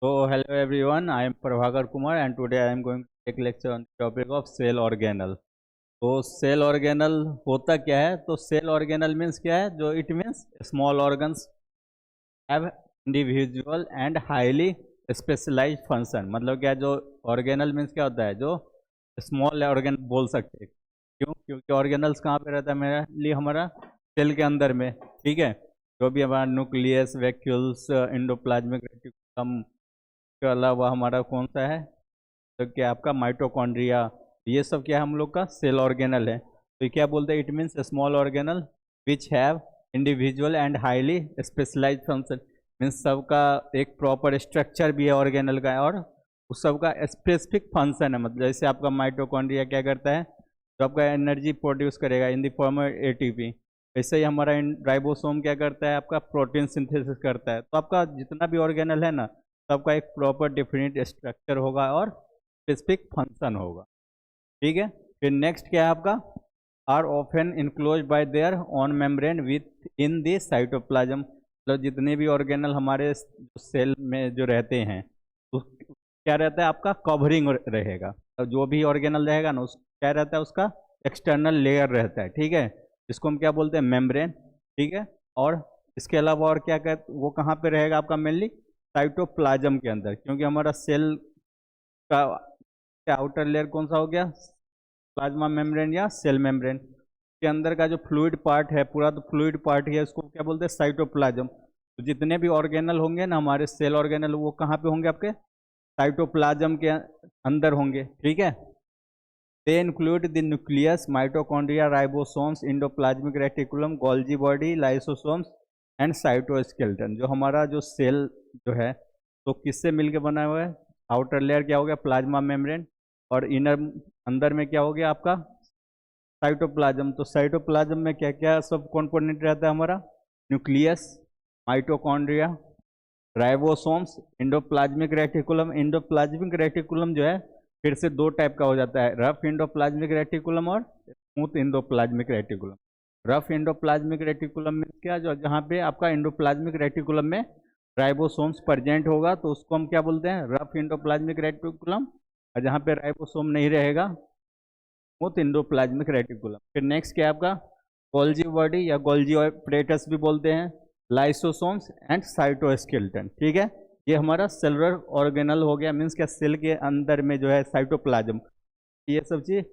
So hello everyone, I am Prabhakar Kumar and today I am going to take lecture on the topic of cell organelle. तो cell organelle होता क्या है? तो cell organelle means क्या है? जो it means small organs have individual and highly specialised function. मतलब क्या, जो ऑर्गेनल मीन्स क्या होता है? जो स्मॉल ऑर्गन बोल सकते हैं। क्यों? क्योंकि ऑर्गेनल्स कहाँ पे रहता है? मेरा लिए हमारा सेल के अंदर में, ठीक है। जो भी हमारा न्यूक्लियस, वैक्यूल्स, एंडोप्लाज्मिक रेटिकुलम के अलावा हमारा कौन सा है, तो क्या आपका माइटोकॉन्ड्रिया, ये सब क्या हम लोग का सेल ऑर्गेनल है। तो ये क्या बोलते हैं? It means small organelle which have individual and highly specialised function. Means सबका एक प्रॉपर स्ट्रक्चर भी है ऑर्गेनल का, और उस सबका स्पेसिफिक फंक्शन है। मतलब जैसे आपका माइटोकॉन्ड्रिया क्या करता है, तो आपका एनर्जी प्रोड्यूस करेगा इन द फॉर्म ऑफ एटीपी। वैसे ही हमारा राइबोसोम क्या करता है? आपका प्रोटीन सिंथेसिस करता है। तो आपका जितना भी ऑर्गेनल है ना, सबका एक प्रॉपर डिफिनिट स्ट्रक्चर होगा और स्पेसिफिक फंक्शन होगा, ठीक है। फिर नेक्स्ट क्या है आपका? Are often enclose by their own membrane within the cytoplasm. मतलब जितने भी ऑर्गेनल हमारे सेल में जो रहते हैं, तो क्या रहता है? आपका कवरिंग रहेगा। तो जो भी ऑर्गेनल रहेगा ना, उस क्या रहता है? उसका एक्सटर्नल लेयर रहता है, ठीक है, जिसको हम क्या बोलते हैं? मेम्ब्रेन, ठीक है। और इसके अलावा और क्या कहते, वो कहाँ पे रहेगा आपका? मेनली साइटोप्लाज्म के अंदर, क्योंकि हमारा सेल का आउटर लेयर कौन सा हो गया? प्लाज्मा मेम्ब्रेन या सेल मेम्ब्रेन। के अंदर का जो फ्लूइड पार्ट है, पूरा तो फ्लूइड पार्ट ही है, उसको क्या बोलते हैं? साइटोप्लाज्म। तो जितने भी ऑर्गेनल होंगे ना हमारे सेल ऑर्गेनल, वो कहाँ पे होंगे? आपके साइटोप्लाज्म के अंदर होंगे, ठीक है। They include the nucleus, mitochondria, ribosomes, endoplasmic reticulum, Golgi body, lysosomes and cytoskeleton. जो हमारा जो सेल जो है, तो किससे मिलके बना हुआ है? आउटर लेयर क्या हो गया? Plasma membrane. और इनर अंदर में क्या हो गया आपका? साइटोप्लाज्म। तो साइटोप्लाज्म में क्या क्या सब कंपोनेंट रहता है हमारा? Nucleus, mitochondria, ribosomes, endoplasmic reticulum. Endoplasmic reticulum जो है फिर से दो टाइप का हो जाता है, रफ इंडोप्लाज्मिक रेटिकुलम और smooth endoplasmic reticulum. Rough endoplasmic reticulum में क्या, जो जहाँ पे आपका इंडोप्लाज्मिक रेटिकुलम में राइबोसोम्स प्रेजेंट होगा, तो उसको हम क्या बोलते हैं? Rough endoplasmic reticulum. और जहाँ पे राइबोसोम नहीं रहेगा, स्मूथ इंडोप्लाज्मिक रेटिकुलम। फिर नेक्स्ट क्या है आपका? गोल्जी बॉडी या गोल्जी ऑपरेटस भी बोलते हैं, लाइसोसोम्स एंड साइटोस्केलेटन, ठीक है। ये हमारा सेलुलर ऑर्गेनल हो गया। मीन्स क्या? सेल के अंदर में जो है साइटोप्लाज्म, ये सब चीज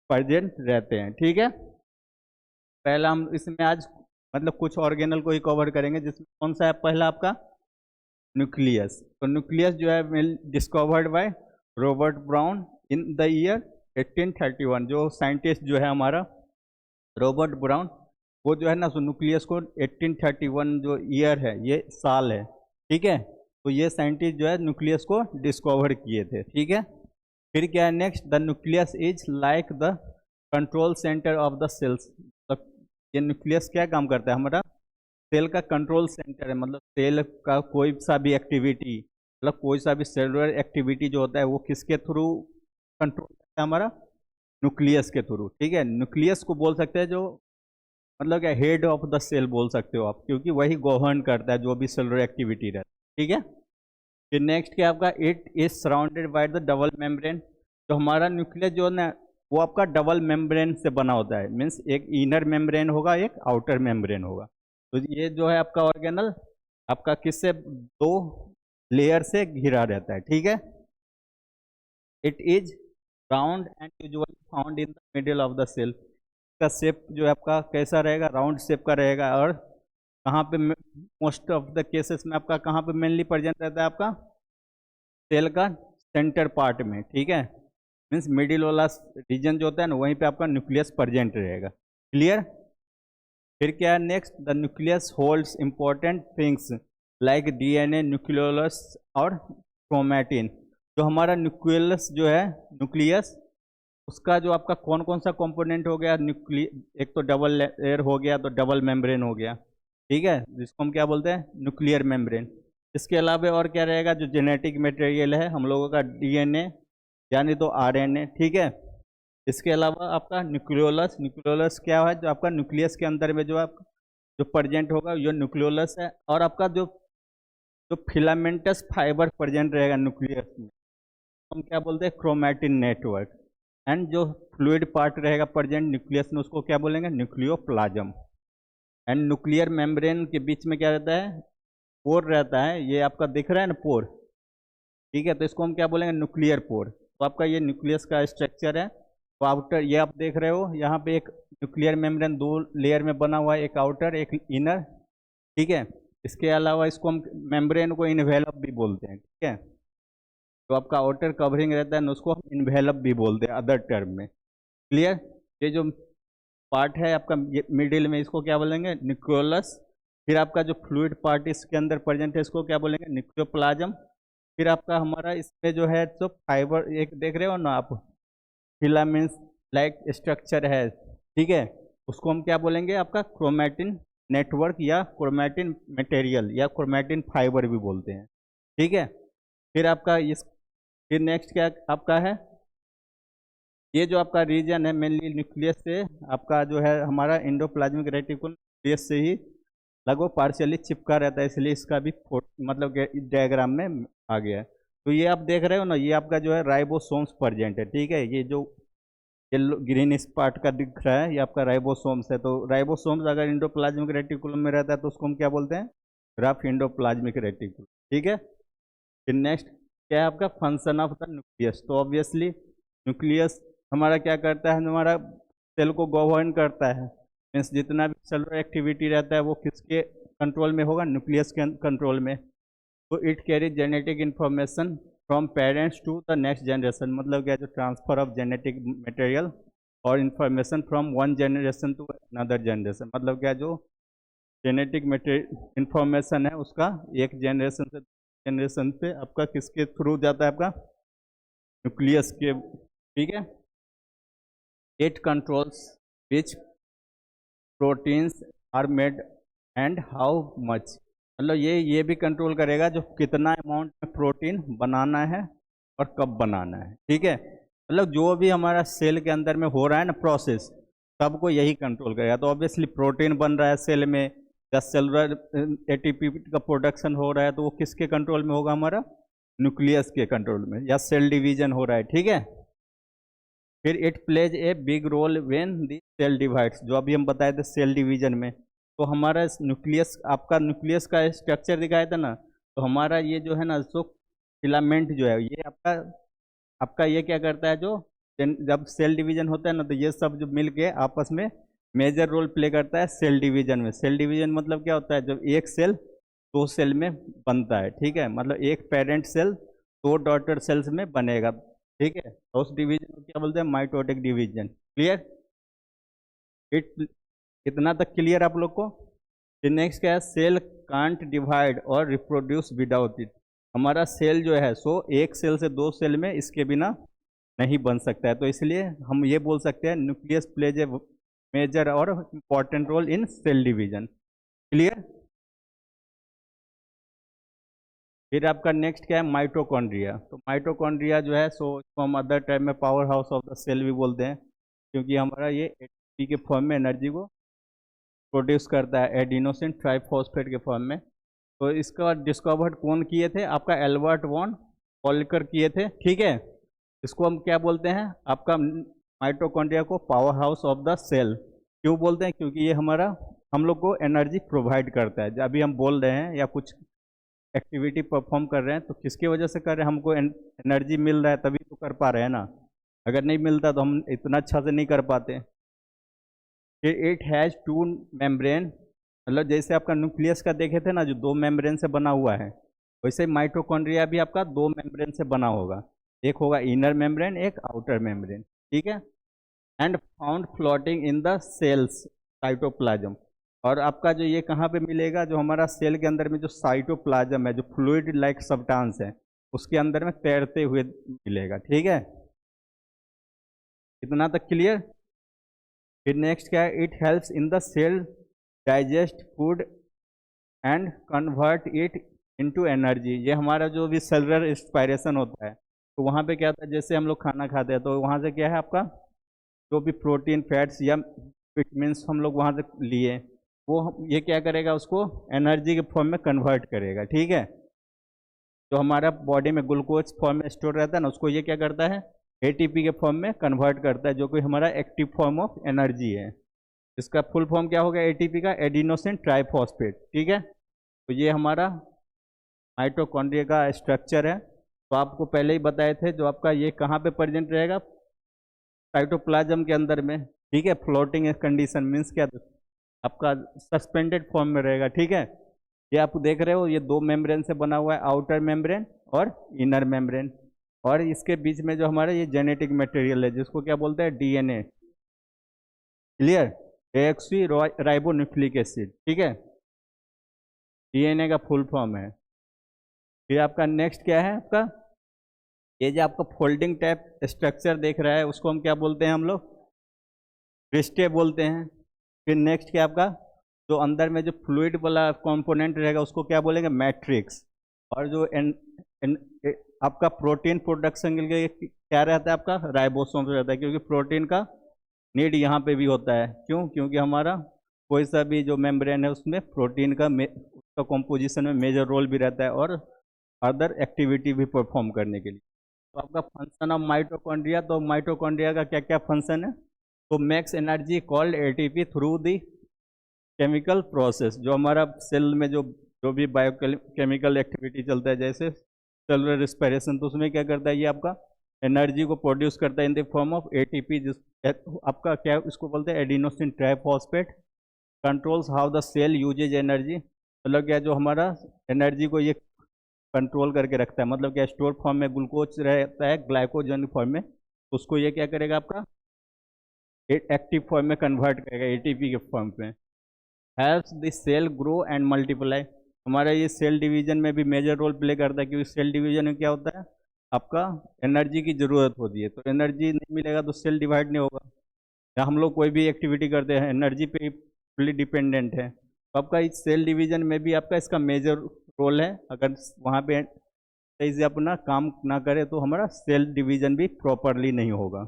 प्रेजेंट रहते हैं, ठीक है। पहला हम इसमें आज मतलब कुछ ऑर्गेनल को ही कवर करेंगे, जिसमें कौन सा है? पहला आपका न्यूक्लियस। तो न्यूक्लियस जो है discovered by Robert brown in the year 1831। जो साइंटिस्ट जो है हमारा रॉबर्ट ब्राउन, वो जो है ना, सो न्यूक्लियस को 1831 जो ईयर है, ये साल है, ठीक है। तो ये साइंटिस्ट जो है न्यूक्लियस को डिस्कवर किए थे, ठीक है। फिर क्या है next? The nucleus is like the control centre of the cells. तो ये न्यूक्लियस क्या काम करता है? हमारा सेल का कंट्रोल सेंटर है। मतलब सेल का कोई सा भी एक्टिविटी, मतलब कोई सा भी सेलुलर एक्टिविटी जो होता है, वो किसके थ्रू कंट्रोल करता है? हमारा न्यूक्लियस के थ्रू, ठीक है। न्यूक्लियस को बोल सकते हैं जो, मतलब क्या, हेड ऑफ द सेल बोल सकते हो आप, क्योंकि वही गवर्न करता है जो भी सेलुलर एक्टिविटी रहती है, ठीक है। फिर नेक्स्ट क्या आपका? It is surrounded by the double membrane. तो हमारा न्यूक्लियस जो है ना, वो आपका डबल मेम्ब्रेन से बना होता है। मीन्स एक इनर मेम्ब्रेन होगा, एक आउटर मेम्ब्रेन होगा। तो ये जो है आपका ऑर्गेनल, आपका किससे? दो लेयर से घिरा रहता है, ठीक है। It is round and usually found in the middle of the cell. इसका शेप जो है आपका कैसा रहेगा? राउंड शेप का रहेगा। और कहाँ पे मोस्ट ऑफ द केसेस में आपका कहाँ पे मेनली प्रेजेंट रहता है? आपका सेल का सेंटर पार्ट में, ठीक है। मीन्स मिडिल वाला रीजन जो होता है ना, वहीं पे आपका न्यूक्लियस प्रेजेंट रहेगा, क्लियर। फिर क्या है next? The nucleus holds important things like DNA, nucleolus और क्रोमैटिन। जो हमारा न्यूक्लियस जो है, न्यूक्लियस, उसका जो आपका कौन कौन सा कंपोनेंट हो गया? एक तो डबल लेयर हो गया, तो डबल मेम्ब्रेन हो गया, ठीक है, जिसको हम क्या बोलते हैं? Nuclear membrane. इसके अलावा और क्या रहेगा? जो जेनेटिक मटेरियल है हम लोगों का, डीएनए यानी तो आरएनए, ठीक है। इसके अलावा आपका न्यूक्लियोलस। न्यूक्लियोलस क्या है? जो आपका न्यूक्लियस के अंदर में जो आपका जो प्रेजेंट होगा, ये न्यूक्लियोलस है। और आपका जो जो फिलामेंटस फाइबर प्रेजेंट रहेगा न्यूक्लियस में हम क्या बोलते हैं क्रोमैटिन नेटवर्क। एंड जो फ्लूइड पार्ट रहेगा प्रेजेंट न्यूक्लियस में उसको क्या बोलेंगे न्यूक्लियोप्लाज्म। एंड न्यूक्लियर मेम्ब्रेन के बीच में क्या रहता है पोर रहता है, ये आपका दिख रहा है ना पोर, ठीक है, तो इसको हम क्या बोलेंगे न्यूक्लियर पोर। तो आपका ये न्यूक्लियस का स्ट्रक्चर है। तो आउटर ये आप देख रहे हो यहाँ पे एक न्यूक्लियर मेम्ब्रेन दो लेयर में बना हुआ है, एक आउटर एक इनर, ठीक है। इसके अलावा इसको हम मेम्ब्रेन को इन्वेलप भी बोलते हैं, ठीक है। तो आपका आउटर कवरिंग रहता है ना उसको हम इन्वेलप भी बोलते हैं अदर टर्म में, क्लियर। ये जो पार्ट है आपका मिडिल में इसको क्या बोलेंगे न्यूक्लियोलस। फिर आपका जो फ्लूइड पार्ट इसके अंदर प्रेजेंट है इसको क्या बोलेंगे न्यूक्लियोप्लाज्म। फिर आपका हमारा इसमें जो है जो फाइबर एक देख रहे हो ना आप फिलामेंट्स लाइक स्ट्रक्चर है, ठीक है, उसको हम क्या बोलेंगे आपका क्रोमैटिन नेटवर्क या क्रोमैटिन मटेरियल या क्रोमैटिन फाइबर भी बोलते हैं, ठीक है। फिर आपका इस फिर नेक्स्ट क्या आपका है ये जो आपका रीजन है मेनली न्यूक्लियस से आपका जो है हमारा एंडोप्लाज्मिक रेटिकुलम न्यूक्लियस से ही लगभग पार्शियली चिपका रहता है, इसलिए इसका भी मतलब डायग्राम में आ गया है। तो ये आप देख रहे हो ना ये आपका जो है राइबोसोम्स प्रेजेंट है, ठीक है। ये जो येलो ग्रीन इस पार्ट का दिख रहा है ये आपका राइबोसोम्स है। तो राइबोसोम्स अगर एंडोप्लाज्मिक रेटिकुलम में रहता है तो उसको हम क्या बोलते हैं रफ एंडोप्लाज्मिक रेटिकुलम, ठीक है। फिर नेक्स्ट क्या है आपका फंक्शन ऑफ द न्यूक्लियस। तो ऑब्वियसली न्यूक्लियस हमारा क्या करता है हमारा सेल को गवर्न करता है, मीन्स जितना भी सेलुलर एक्टिविटी रहता है वो किसके कंट्रोल में होगा न्यूक्लियस के कंट्रोल में। तो it carry genetic information from parents to the next generation, मतलब क्या जो ट्रांसफर ऑफ जेनेटिक मटेरियल और information from one generation to another generation, मतलब क्या जो जेनेटिक मटेरियल इन्फॉर्मेशन है उसका एक जनरेशन से जनरेशन पे आपका किसके थ्रू जाता है आपका न्यूक्लियस के, ठीक है। It controls which proteins are made and how much, मतलब ये भी कंट्रोल करेगा जो कितना अमाउंट में प्रोटीन बनाना है और कब बनाना है, ठीक है। मतलब जो भी हमारा सेल के अंदर में हो रहा है ना प्रोसेस सबको यही कंट्रोल करेगा। तो ऑब्वियसली प्रोटीन बन रहा है सेल में या सेलुलर एटीपी का प्रोडक्शन हो रहा है तो वो किसके कंट्रोल में होगा हमारा न्यूक्लियस के कंट्रोल में, या सेल डिवीजन हो रहा है, ठीक है। फिर it plays a big role when the cell divides, जो अभी हम बताए थे सेल डिवीजन में। तो हमारा न्यूक्लियस आपका न्यूक्लियस का स्ट्रक्चर दिखाया था ना, तो हमारा ये जो है ना सो फिलामेंट जो है ये आपका ये क्या करता है जो जब सेल डिवीजन होता है ना तो ये सब जो मिल के आपस में मेजर रोल प्ले करता है सेल डिवीजन में। सेल डिवीजन मतलब क्या होता है जब एक सेल दो सेल में बनता है, ठीक है, मतलब एक पेरेंट सेल दो डॉटर सेल्स में बनेगा, ठीक है। तो उस डिवीजन को क्या बोलते हैं माइटोटिक डिवीजन, क्लियर। इट इतना तक क्लियर आप लोग को। फिर नेक्स्ट क्या है सेल कांट डिवाइड और रिप्रोड्यूस विदाउट इट, हमारा सेल जो है सो एक सेल से दो सेल में इसके बिना नहीं बन सकता है। तो इसलिए हम ये बोल सकते हैं न्यूक्लियस प्लेज ए मेजर और important role in cell division, clear. फिर आपका नेक्स्ट क्या है माइटोकॉन्ड्रिया। तो माइटोकॉन्ड्रिया जो है सो इसको हम अदर टाइम में powerhouse of the cell भी बोलते हैं, क्योंकि हमारा ये एटीपी के फॉर्म में एनर्जी को प्रोड्यूस करता है एडिनोसिन ट्राइफॉस्फेट के फॉर्म में। तो इसका डिस्कवर्ड कौन किए थे आपका एल्बर्ट वॉन पॉलिकर किए थे, ठीक है। इसको हम क्या बोलते हैं आपका माइटोकॉन्ड्रिया को powerhouse of the cell क्यों बोलते हैं, क्योंकि ये हमारा हम लोग को एनर्जी प्रोवाइड करता है। अभी हम बोल रहे हैं या कुछ एक्टिविटी परफॉर्म कर रहे हैं तो किसकी वजह से कर रहे हैं हमको एनर्जी मिल रहा है तभी तो कर पा रहे हैं ना, अगर नहीं मिलता तो हम इतना अच्छा से नहीं कर पाते। फिर इट हैज़ टू मेम्ब्रेन, मतलब जैसे आपका न्यूक्लियस का देखे थे ना जो दो मेम्ब्रेन से बना हुआ है, वैसे माइटोकॉन्ड्रिया भी आपका दो मेम्ब्रेन से बना होगा, एक होगा इनर मेम्ब्रेन एक आउटर मेम्ब्रेन, ठीक है। And found floating in the cell's cytoplasm, और आपका जो ये कहाँ पे मिलेगा जो हमारा सेल के अंदर में जो साइटोप्लाज्म है जो फ्लूइड लाइक सब्सटेंस है उसके अंदर में तैरते हुए मिलेगा, ठीक है। इतना तक क्लियर। फिर नेक्स्ट क्या है it helps in the cell digest food and convert it into energy, ये हमारा जो भी सेलुलर एक्सपायरेशन होता है तो वहाँ पे क्या होता है जैसे हम लोग खाना खाते हैं तो वहाँ से क्या है आपका जो भी प्रोटीन फैट्स या विटामिन्स हम लोग वहाँ से लिए वो ये क्या करेगा उसको एनर्जी के फॉर्म में कन्वर्ट करेगा, ठीक है। जो हमारा बॉडी में ग्लूकोज फॉर्म में स्टोर रहता है ना, उसको ये क्या करता है, एटीपी के फॉर्म में कन्वर्ट करता है, जो कि हमारा एक्टिव फॉर्म ऑफ एनर्जी है। इसका फुल फॉर्म क्या होगा एटीपी का, एडिनोसिन ट्राइफॉस्फेट। ठीक है, तो ये हमारा माइटोकॉन्ड्रिया का स्ट्रक्चर है। तो आपको पहले ही बताए थे, जो आपका ये कहाँ पे प्रेजेंट रहेगा, साइटोप्लाज्म के अंदर में। ठीक है, फ्लोटिंग कंडीशन मीन्स क्या, आपका सस्पेंडेड फॉर्म में रहेगा। ठीक है, ये आप देख रहे हो, ये दो मेम्ब्रेन से बना हुआ है, आउटर मेम्ब्रेन और इनर मेम्ब्रेन। और इसके बीच में जो हमारा ये जेनेटिक मटेरियल है, जिसको क्या बोलते हैं, DNA. Clear, deoxyribonucleic acid. ठीक है, डीएनए का फुल फॉर्म है। फिर आपका नेक्स्ट क्या है, आपका ये जो आपका फोल्डिंग टाइप स्ट्रक्चर देख रहा है, उसको हम क्या बोलते हैं, हम लोग क्रिस्टे बोलते हैं। फिर नेक्स्ट क्या आपका, जो अंदर में जो फ्लूइड वाला कंपोनेंट रहेगा, उसको क्या बोलेंगे, मैट्रिक्स। और जो आपका प्रोटीन प्रोडक्शन के लिए क्या रहता है, आपका राइबोसोम रहता है, क्योंकि प्रोटीन का नीड यहाँ पे भी होता है। क्यों, क्योंकि हमारा कोई सा भी जो मेम्ब्रेन है, उसमें प्रोटीन का उसका कॉम्पोजिशन में मेजर रोल भी रहता है, और अदर एक्टिविटी भी परफॉर्म करने के लिए। तो आपका फंक्शन ऑफ माइटोकॉन्ड्रिया, तो माइटोकॉन्ड्रिया का क्या क्या फंक्शन है, तो max energy called ATP through the chemical process. जो हमारा सेल में जो भी बायोकेमिकल एक्टिविटी चलता है, जैसे सेलुलर रिस्पिरेशन, तो उसमें क्या करता है, ये आपका एनर्जी को प्रोड्यूस करता है in the form of ATP, जिस आपका क्या इसको बोलते हैं, adenosine triphosphate. Controls how the cell uses energy, मतलब क्या, जो हमारा एनर्जी को ये कंट्रोल करके रखता है। मतलब क्या, स्टोर फॉर्म में ग्लूकोज रहता है, ग्लाइकोजन फॉर्म में, तो उसको ये क्या करेगा, आपका एक्टिव फॉर्म में कन्वर्ट करेगा एटीपी के फॉर्म में। Helps the cell grow and multiply, हमारा ये सेल डिवीजन में भी मेजर रोल प्ले करता है, क्योंकि सेल डिवीजन में क्या होता है, आपका एनर्जी की ज़रूरत होती है। तो एनर्जी नहीं मिलेगा तो सेल डिवाइड नहीं होगा। या हम लोग कोई भी एक्टिविटी करते हैं, एनर्जी पे फुल्ली डिपेंडेंट है। तो आपका इस सेल डिवीजन में भी आपका इसका मेजर रोल है। अगर वहाँ पे सही से अपना काम ना करे, तो हमारा सेल डिवीजन भी प्रॉपरली नहीं होगा।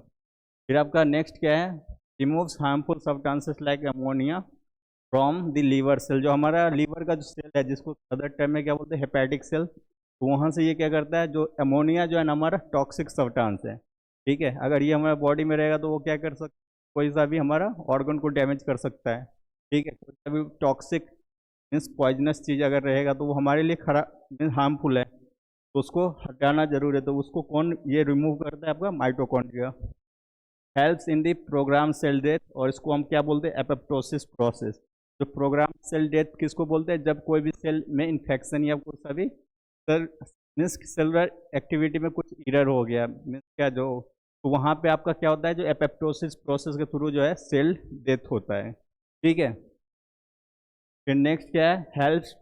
फिर आपका नेक्स्ट क्या है, removes harmful substances like ammonia from the liver cell. जो हमारा लीवर का जो सेल है, जिसको अदर टर्म में क्या बोलते हैं, हेपेटिक सेल, तो वहाँ से ये क्या करता है, जो अमोनिया जो है ना, हमारा टॉक्सिक सब्सटेंस है। ठीक है, अगर ये हमारे बॉडी में रहेगा, तो वो क्या कर सकता, कोई सा भी हमारा ऑर्गन को डैमेज कर सकता है। ठीक है, कोई सा भी टॉक्सिक मीन्स पॉइजनस चीज़ अगर रहेगा, तो वो हमारे लिए खराब मीन्स हार्मफुल है, तो उसको हटाना जरूर है। तो उसको कौन ये रिमूव करता है, आपका mitochondria. Helps in the program cell death, और इसको हम क्या बोलते हैं, एपोप्टोसिस प्रोसेस। जो प्रोग्राम सेल डेथ किसको बोलते हैं, जब कोई भी सेल में इन्फेक्शन या कोई सा भी सेल मीन्स सेलुलर एक्टिविटी में कुछ एरर हो गया, मीन्स क्या, जो तो वहाँ पे आपका क्या होता है, जो एपोप्टोसिस प्रोसेस के थ्रू जो है सेल डेथ होता है। ठीक है, फिर नेक्स्ट क्या है, helps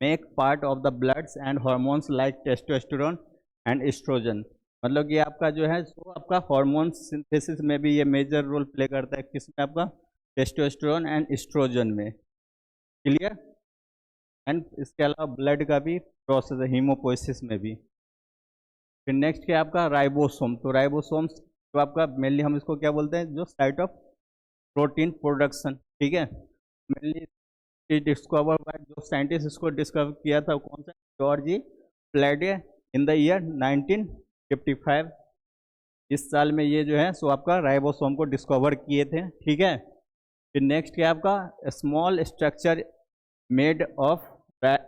make part of the bloods and hormones like testosterone and oestrogen. मतलब कि आपका जो है, सो आपका हार्मोन सिंथेसिस में भी ये मेजर रोल प्ले करता है। किसमें, आपका टेस्टोस्टेरोन एंड एस्ट्रोजन में। क्लियर, एंड इसके अलावा ब्लड का भी प्रोसेस है, हीमोपोइसिस में भी। फिर नेक्स्ट क्या है, आपका राइबोसोम। तो राइबोसोम्स तो आपका मेनली हम इसको क्या बोलते हैं, जो साइट ऑफ प्रोटीन प्रोडक्शन। ठीक है, मेनली डिस्कवर बाय, जो साइंटिस्ट इसको डिस्कवर किया था, कौन सा, जॉर्ज प्लेडे इन द ईयर 1955। इस साल में ये जो है, सो आपका राइबोसोम को डिस्कवर किए थे। ठीक है, फिर नेक्स्ट क्या आपका, small structure made of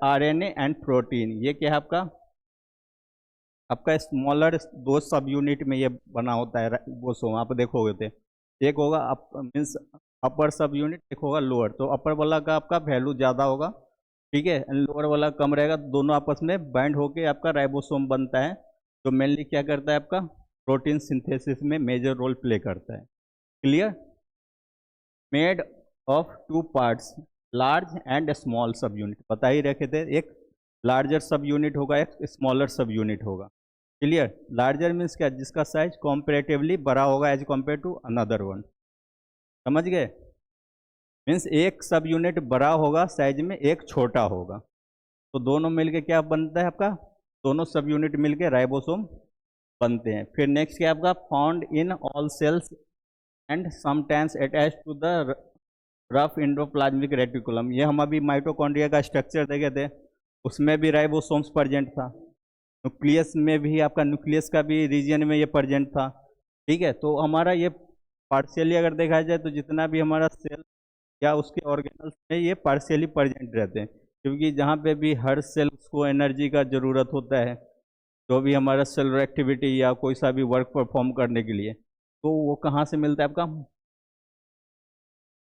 RNA and protein. ये क्या है, आपका स्मॉलर दो सब यूनिट में ये बना होता है राइबोसोम। आप देखोगे थे, एक होगा मीन्स अपर सब यूनिट, एक होगा लोअर। तो अपर वाला का आपका वैल्यू ज़्यादा होगा, ठीक है, लोअर वाला कम रहेगा। दोनों आपस में बाइंड होके आपका राइबोसोम बनता है, जो मेनली क्या करता है, आपका प्रोटीन सिंथेसिस में मेजर रोल प्ले करता है। Clear, made of two parts, large and small सब यूनिट। बता ही रखे थे, एक लार्जर सब यूनिट होगा, एक स्मॉलर सब यूनिट होगा। क्लियर, लार्जर मीन्स क्या, जिसका साइज कॉम्पेरेटिवली बड़ा होगा as compare to another one. समझ गए, मीन्स एक सब यूनिट बड़ा होगा साइज में, एक छोटा होगा, तो दोनों मिलके क्या बनता है, आपका दोनों सब यूनिट मिलके राइबोसोम बनते हैं। फिर नेक्स्ट क्या आपका, found in all cells and sometimes attach to the rough endoplasmic reticulum. ये हम अभी माइटोकॉन्ड्रिया का स्ट्रक्चर देखे थे, उसमें भी राइबोसोम्स प्रेजेंट था। न्यूक्लियस में भी आपका न्यूक्लियस का भी रीजन में ये प्रेजेंट था। ठीक है, तो हमारा ये पार्शियली अगर देखा जाए तो जितना भी हमारा सेल या उसके ऑर्गेनल्स में ये पार्शियली प्रेजेंट रहते हैं, क्योंकि जहाँ पे भी हर सेल को एनर्जी का ज़रूरत होता है, जो भी हमारा सेलुलर एक्टिविटी या कोई सा भी वर्क परफॉर्म करने के लिए, तो वो कहाँ से मिलता है आपका,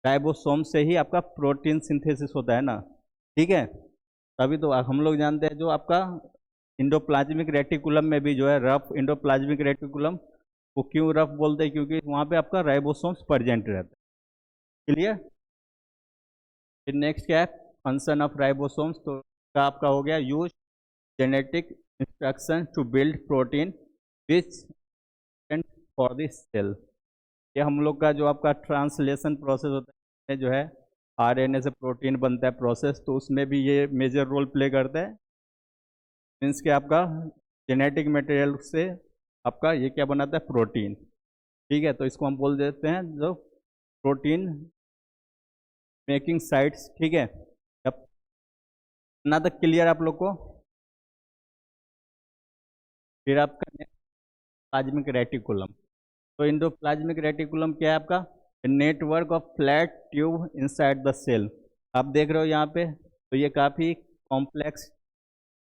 राइबोसोम से ही आपका प्रोटीन सिंथेसिस होता है ना। ठीक है, तभी तो हम लोग जानते हैं जो आपका इंडोप्लाज्मिक रेटिकुलम में भी जो है रफ इंडोप्लाज्मिक रेटिकुलम, वो क्यों रफ बोलते हैं, क्योंकि वहाँ पे आपका राइबोसोम्स प्रेजेंट रहता है। क्लियर। फिर नेक्स्ट क्या है, फंक्शन ऑफ राइबोसोम्स, तो का आपका हो गया use genetic instruction to build protein which for this cell. ये हम लोग का जो आपका ट्रांसलेशन प्रोसेस होता है, जो है आरएनए से प्रोटीन बनता है प्रोसेस, तो उसमें भी ये मेजर रोल प्ले करता है। मीन्स कि आपका जेनेटिक मटेरियल से आपका ये क्या बनाता है, प्रोटीन। ठीक है, तो इसको हम बोल देते हैं जो प्रोटीन मेकिंग साइट्स। ठीक है, अब ना तक क्लियर आप लोग को। फिर आपका प्लाज्मिक रेटिकुलम, तो इंडोप्लाज्मिक रेटिकुलम क्या है आपका, network of flat tube inside the cell. आप देख रहे हो यहाँ पे, तो ये काफ़ी कॉम्प्लेक्स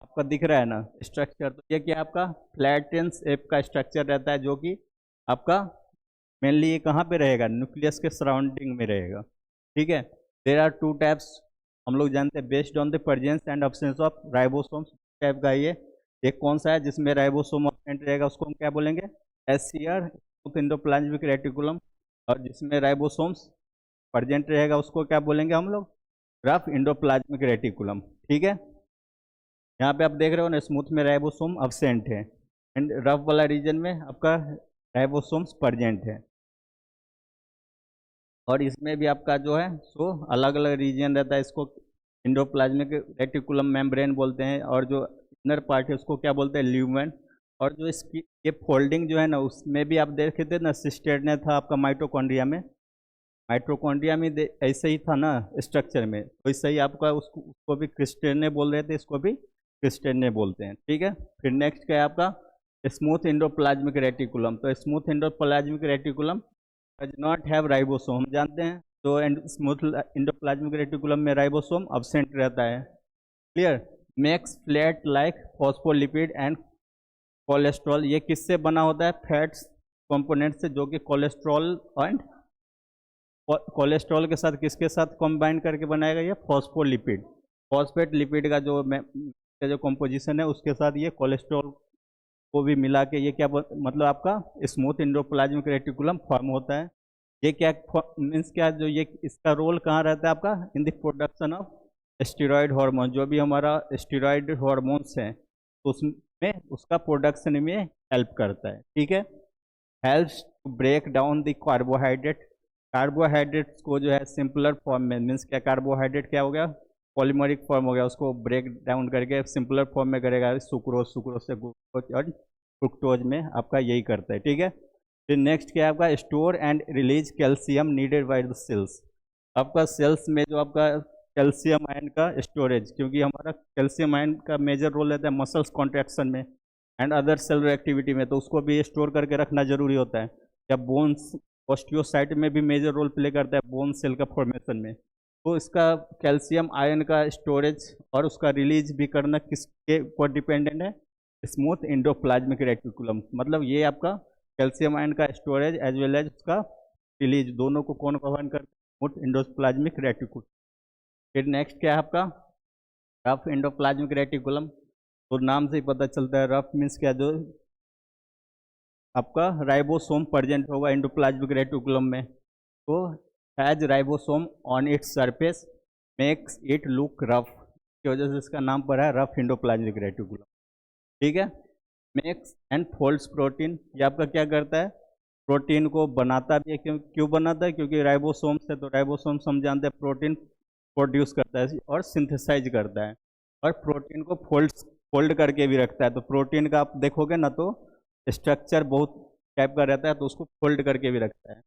आपका दिख रहा है ना स्ट्रक्चर, तो ये क्या आपका फ्लैटेन शेप का स्ट्रक्चर रहता है, जो कि आपका मेनली ये कहाँ पे रहेगा, न्यूक्लियस के सराउंडिंग में रहेगा। ठीक है, देर आर टू टाइप्स, हम लोग जानते हैं based on the presence and absence of ribosomes type का ये। एक कौन सा है जिसमें राइबोसोम अब्सेंट रहेगा, उसको हम क्या बोलेंगे, एससीआर इंडोप्लाज्मिक रेटिकुलम। और जिसमें राइबोसोम्स प्रेजेंट रहेगा उसको क्या बोलेंगे हम लोग, रफ इंडोप्लाज्मिक रेटिकुलम। ठीक है, यहाँ पे आप देख रहे हो ना, स्मूथ में राइबोसोम अब्सेंट है एंड रफ वाला रीजन में आपका राइबोसोम्स प्रेजेंट है। और इसमें भी आपका जो है सो अलग अलग रीजन रहता है, इसको इंडोप्लाज्मिक रेटिकुलम मेम्ब्रेन बोलते हैं, और जो इनर पार्ट है उसको क्या बोलते हैं, ल्यूमेन। और जो इसकी ये फोल्डिंग जो है ना, उसमें भी आप देखे थे ना, सिस्टेरने था आपका माइटोकॉन्ड्रिया में, माइटोकॉन्ड्रिया में ऐसे ही था ना स्ट्रक्चर में, वैसे ही आपका उसको भी क्रिस्टेरने बोल रहे थे, इसको भी क्रिस्टेरने बोलते हैं। ठीक है, फिर नेक्स्ट क्या है आपका स्मूथ इंडोप्लाज्मिक रेटिकुलम, तो smooth endoplasmic reticulum does not have ribosome, हम जानते हैं तो स्मूथ इंडोप्लाज्मिक रेटिकुलम में राइबोसोम अब्सेंट रहता है। Clear. Makes flat like phospholipid and cholesterol, ये किससे बना होता है, फैट्स कंपोनेंट से, जो कि कोलेस्ट्रॉल एंड कोलेस्ट्रॉल के साथ किसके साथ कंबाइन करके बनाएगा, ये फॉस्फोलिपिड, फॉस्फेट लिपिड का जो कंपोजिशन है उसके साथ ये कोलेस्ट्रॉल को भी मिला के ये क्या मतलब आपका स्मूथ इंडोप्लाज्मिक रेटिकुलम फॉर्म होता है। ये क्या मीन्स क्या, जो ये इसका रोल कहाँ रहता है आपका, in the production of steroid hormone, जो भी हमारा स्टेरॉयड हार्मोन्स हैं तो उसमें उसका प्रोडक्शन में हेल्प करता है। ठीक है, helps to break down the carbohydrate, carbohydrates को जो है सिंपलर फॉर्म में, मीन्स क्या कार्बोहाइड्रेट क्या हो गया, पॉलीमरिक फॉर्म हो गया, उसको ब्रेक डाउन करके सिंपलर फॉर्म में करेगा, सुक्रोज, सुक्रोज से ग्लूकोज और फ्रुक्टोज में आपका यही करता है। ठीक है, फिर नेक्स्ट क्या है आपका store and release calcium needed by the cells, आपका सेल्स में जो आपका कैल्शियम आयन का स्टोरेज, क्योंकि हमारा कैल्शियम आयन का मेजर रोल रहता है मसल्स कॉन्ट्रैक्शन में एंड अदर सेलुलर एक्टिविटी में, तो उसको भी स्टोर करके रखना जरूरी होता है। या बोन्स ऑस्टियोसाइट में भी मेजर रोल प्ले करता है बोन सेल का फॉर्मेशन में, तो इसका कैल्शियम आयन का स्टोरेज और उसका रिलीज भी करना किसके ऊपर डिपेंडेंट है, स्मूथ इंडोप्लाज्मिक रेटिकुलम। मतलब ये आपका कैल्शियम आयन का स्टोरेज एज वेल एज उसका रिलीज, दोनों को कौन प्रोवाइड करता है, स्मूथ इंडोप्लाज्मिक रेटिकुलम। फिर नेक्स्ट क्या है आपका रफ इंडोप्लाज्मिक रेटिकुलम, तो नाम से ही पता चलता है, रफ मीन्स क्या, जो आपका राइबोसोम प्रेजेंट होगा इंडोप्लाज्मिक रेटिकुलम में, तो has ribosome on its surface makes it look rough, की वजह से इसका नाम पड़ा है रफ इंडोप्लाज्मिक रेटिकुलम। ठीक है, मेक्स एंड फोल्ड्स प्रोटीन, ये आपका क्या करता है, प्रोटीन को बनाता भी है, क्यों बनाता है, क्योंकि राइबोसोम्स है, तो राइबोसोम्स हम जानते हैं प्रोटीन प्रोड्यूस करता है और सिंथेसाइज करता है, और प्रोटीन को फोल्ड करके भी रखता है। तो प्रोटीन का आप देखोगे ना तो स्ट्रक्चर बहुत टाइप का रहता है, तो उसको फोल्ड करके भी रखता है।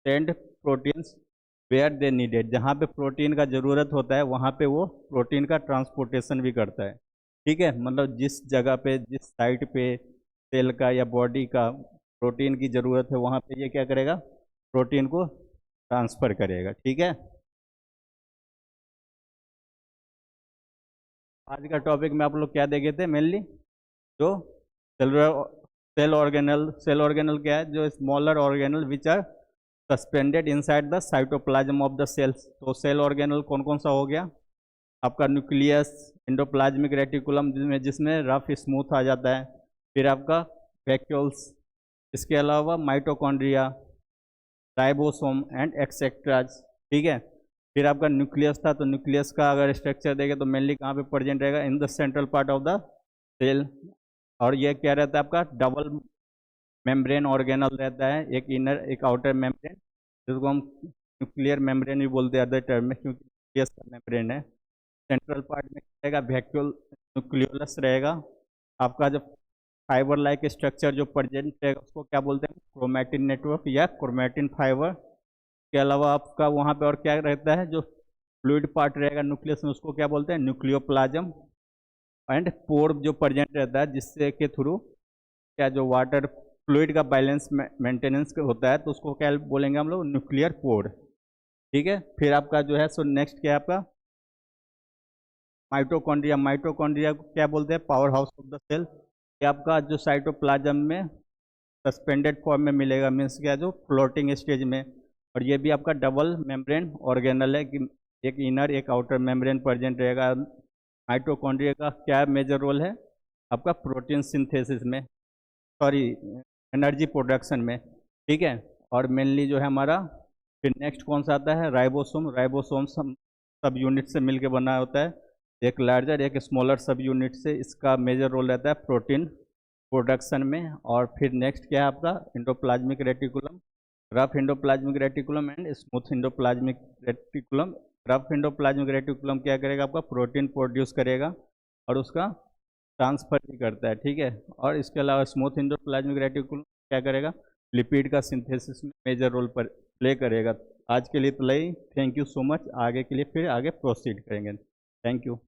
Send proteins where they needed, जहाँ पे प्रोटीन का ज़रूरत होता है वहाँ पे वो प्रोटीन का ट्रांसपोर्टेशन भी करता है। ठीक है, मतलब जिस जगह पे, जिस साइट पे सेल का या बॉडी का प्रोटीन की ज़रूरत है वहाँ पे ये क्या करेगा, प्रोटीन को ट्रांसफ़र करेगा। ठीक है, आज का टॉपिक में आप लोग क्या देखे थे मेनली, जो सेलुलर सेल ऑर्गेनल क्या है, जो smaller organelle which are suspended inside the cytoplasm of the cells. तो सेल ऑर्गेनल कौन कौन सा हो गया आपका, न्यूक्लियस, एंडोप्लाज्मिक रेटिकुलम जिसमें जिसमें रफ स्मूथ आ जाता है, फिर आपका वैक्यूल्स, इसके अलावा माइटोकॉन्ड्रिया, राइबोसोम एंड एक्सेट्राज। ठीक है, फिर आपका न्यूक्लियस था, तो न्यूक्लियस का अगर स्ट्रक्चर देखें तो मेनली कहाँ पे प्रेजेंट रहेगा, in the central part of the cell. और ये क्या रहता है आपका, डबल मेम्ब्रेन ऑर्गेनल रहता है, एक इनर एक आउटर मेम्ब्रेन, जिसको हम न्यूक्लियर मेम्ब्रेन भी बोलते हैं अदर टर्म में, क्योंकि न्यूक्लियस का मेम्ब्रेन है। सेंट्रल पार्ट में रहेगा वैक्यूल न्यूक्लियोलस रहेगा। आपका जो फाइबर लाइक स्ट्रक्चर जो प्रेजेंट रहेगा उसको क्या बोलते हैं, क्रोमैटिन नेटवर्क या क्रोमैटिन फाइबर। के अलावा आपका वहाँ पे और क्या रहता है, जो फ्लूइड पार्ट रहेगा न्यूक्लियस में उसको क्या बोलते हैं, न्यूक्लियोप्लाज्म। एंड पोर जो प्रेजेंट रहता है जिससे के थ्रू क्या जो वाटर फ्लूइड का बैलेंस मेंटेनेंस होता है, तो उसको क्या बोलेंगे हम लोग, न्यूक्लियर पोर। ठीक है, फिर आपका जो है सो नेक्स्ट क्या है आपका माइटोकॉन्ड्रिया। माइटोकॉन्ड्रिया को क्या बोलते हैं, powerhouse of the cell. ये आपका जो साइटोप्लाज्म में सस्पेंडेड फॉर्म में मिलेगा, मीन्स क्या जो फ्लोटिंग स्टेज में। और ये भी आपका डबल मेम्ब्रेन ऑर्गेनल है कि एक इनर एक आउटर मेम्ब्रेन प्रेजेंट रहेगा। माइटोकॉन्ड्रिया का क्या मेजर रोल है आपका, प्रोटीन सिंथेसिस में, सॉरी एनर्जी प्रोडक्शन में। ठीक है, और मेनली जो है हमारा फिर नेक्स्ट कौन सा आता है, राइबोसोम। राइबोसोम सब यूनिट से मिलकर बना होता है, एक लार्जर एक स्मॉलर सब यूनिट से। इसका मेजर रोल रहता है प्रोटीन प्रोडक्शन में। और फिर नेक्स्ट क्या है आपका endoplasmic reticulum, rough endoplasmic reticulum and smooth endoplasmic reticulum. Rough endoplasmic reticulum क्या करेगा आपका, प्रोटीन प्रोड्यूस करेगा और उसका ट्रांसफर भी करता है। ठीक है, और इसके अलावा स्मूथ एंडोप्लाज्मिक रेटिकुलम क्या करेगा, लिपिड का सिंथेसिस में मेजर रोल पर प्ले करेगा। आज के लिए तो थैंक यू सो मच, आगे के लिए फिर आगे प्रोसीड करेंगे। Thank you.